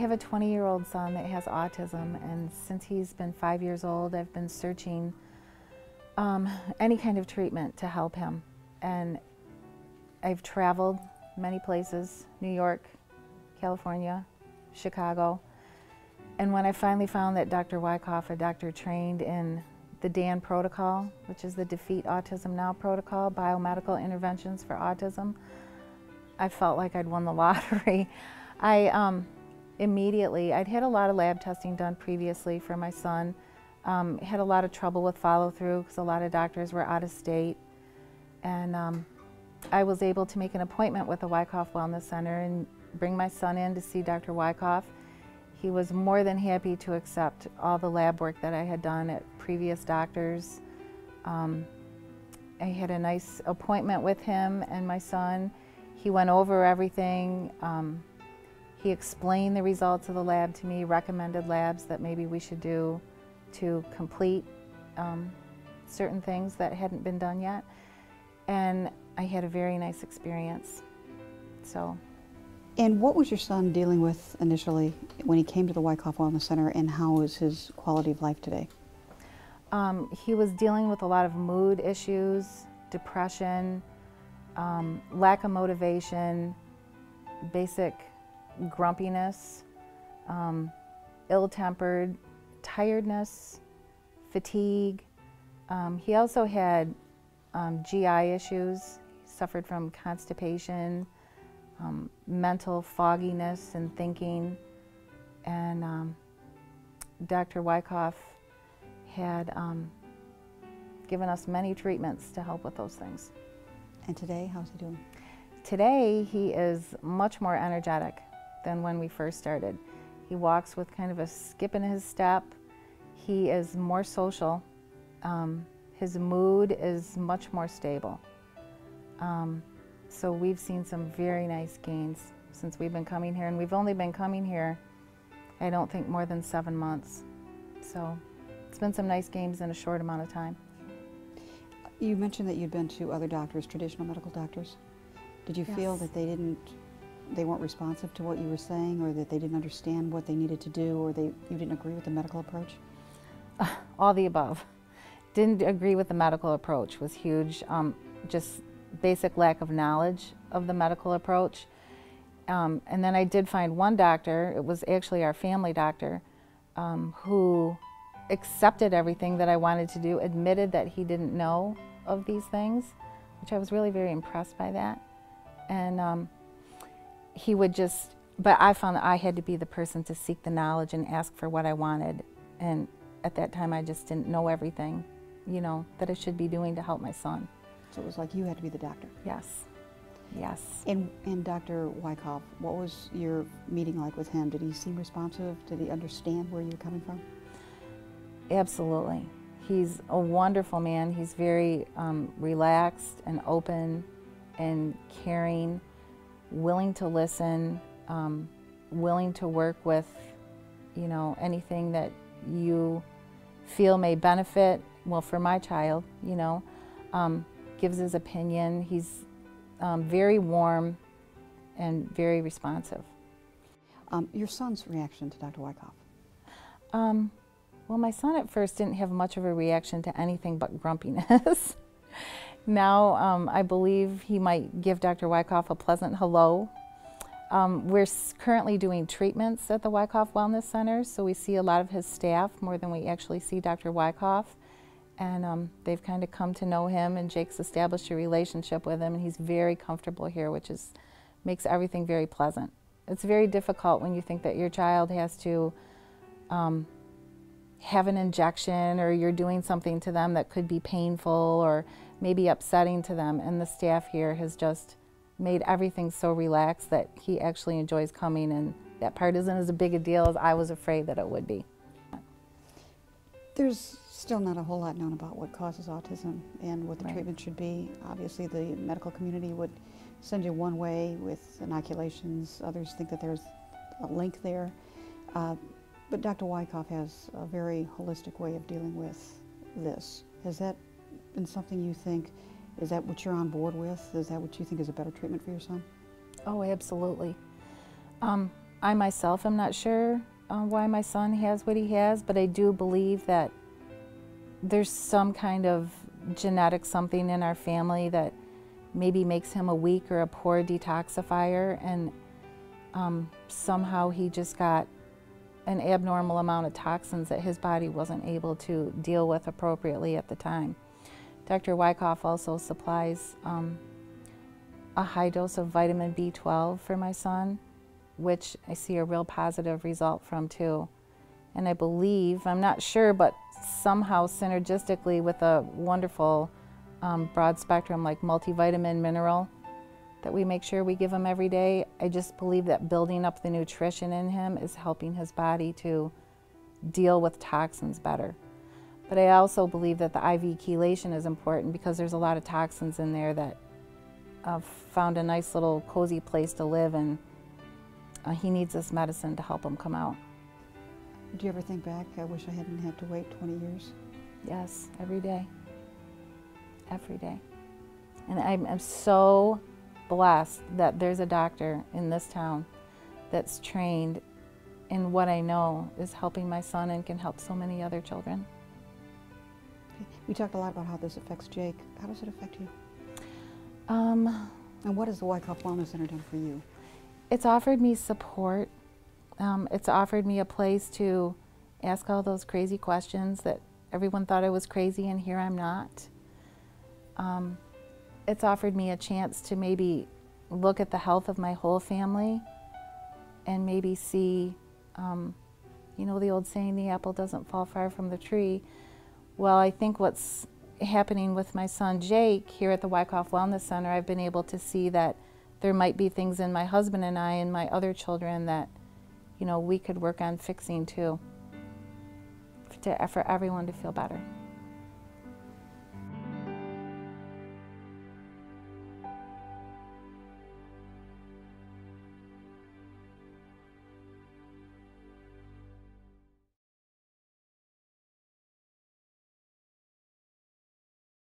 have a 20-year-old son that has autism, and since he's been 5 years old, I've been searching any kind of treatment to help him. And I've traveled many places, New York, California, Chicago. And when I finally found that Dr. Wyckoff, a doctor trained in the DAN protocol, which is the Defeat Autism Now protocol, biomedical interventions for autism, I felt like I'd won the lottery. Immediately, I'd had a lot of lab testing done previously for my son. Had a lot of trouble with follow-through because a lot of doctors were out of state. And I was able to make an appointment with the Wyckoff Wellness Center and bring my son in to see Dr. Wyckoff. He was more than happy to accept all the lab work that I had done at previous doctors. I had a nice appointment with him and my son. He went over everything. He explained the results of the lab to me, recommended labs that maybe we should do to complete certain things that hadn't been done yet. And I had a very nice experience. And what was your son dealing with initially when he came to the Wyckoff Wellness Center, and how is his quality of life today? He was dealing with a lot of mood issues, depression, lack of motivation, basic grumpiness, ill-tempered, tiredness, fatigue. He also had GI issues. He suffered from constipation, mental fogginess and thinking, and Dr. Wyckoff had given us many treatments to help with those things. And today, how's he doing? Today, he is much more energetic than when we first started. He walks with kind of a skip in his step. He is more social. His mood is much more stable. So we've seen some very nice gains since we've been coming here, and we've only been coming here, I don't think, more than 7 months. So it's been some nice gains in a short amount of time. You mentioned that you'd been to other doctors, traditional medical doctors. Did you feel that they weren't responsive to what you were saying, or that they didn't understand what they needed to do, or you didn't agree with the medical approach? All the above. Didn't agree with the medical approach was huge. Just basic lack of knowledge of the medical approach. And then I did find one doctor, it was actually our family doctor, who accepted everything that I wanted to do, admitted that he didn't know of these things, which I was really very impressed by that. And he would just, but I found that I had to be the person to seek the knowledge and ask for what I wanted. And at that time, I just didn't know everything, you know, that I should be doing to help my son. So it was like you had to be the doctor? Yes, yes. And Dr. Wyckoff, what was your meeting like with him? Did he seem responsive? Did he understand where you were coming from? Absolutely. He's a wonderful man. He's very relaxed and open and caring, willing to listen, willing to work with, you know, anything that you feel may benefit, well, for my child, you know, gives his opinion. He's very warm and very responsive. Your son's reaction to Dr. Wyckoff? Well, my son at first didn't have much of a reaction to anything but grumpiness. Now, I believe he might give Dr. Wyckoff a pleasant hello. We're currently doing treatments at the Wyckoff Wellness Center, so we see a lot of his staff more than we actually see Dr. Wyckoff. And they've kind of come to know him, and Jake's established a relationship with him, and he's very comfortable here, which makes everything very pleasant. It's very difficult when you think that your child has to have an injection, or you're doing something to them that could be painful or maybe upsetting to them, and the staff here has just made everything so relaxed that he actually enjoys coming, and that part isn't as big a deal as I was afraid that it would be. There's still not a whole lot known about what causes autism and what the Right. treatment should be. Obviously, the medical community would send you one way with inoculations. Others think that there's a link there. But Dr. Wyckoff has a very holistic way of dealing with this. Has that been something you think, is that what you're on board with? Is that what you think is a better treatment for your son? Oh, absolutely. I myself am not sure why my son has what he has, but I do believe that there's some kind of genetic something in our family that maybe makes him a weak or a poor detoxifier, and somehow he just got an abnormal amount of toxins that his body wasn't able to deal with appropriately at the time. Dr. Wyckoff also supplies a high dose of vitamin B12 for my son, which I see a real positive result from too. And I believe, I'm not sure, but somehow synergistically with a wonderful broad spectrum like multivitamin mineral that we make sure we give him every day, I just believe that building up the nutrition in him is helping his body to deal with toxins better. But I also believe that the IV chelation is important because there's a lot of toxins in there that found a nice little cozy place to live, and he needs this medicine to help him come out. Do you ever think back, I wish I hadn't had to wait 20 years? Yes, every day. Every day. And I'm so blessed that there's a doctor in this town that's trained in what I know is helping my son and can help so many other children. Okay. We talked a lot about how this affects Jake. How does it affect you? And what has the Wyckoff Wellness Center done for you? It's offered me support. It's offered me a place to ask all those crazy questions that everyone thought I was crazy, and here I'm not. It's offered me a chance to maybe look at the health of my whole family and maybe see, you know the old saying, the apple doesn't fall far from the tree. Well, I think what's happening with my son Jake here at the Wyckoff Wellness Center, I've been able to see that there might be things in my husband and I and my other children that, you know, we could work on fixing too, for everyone to feel better.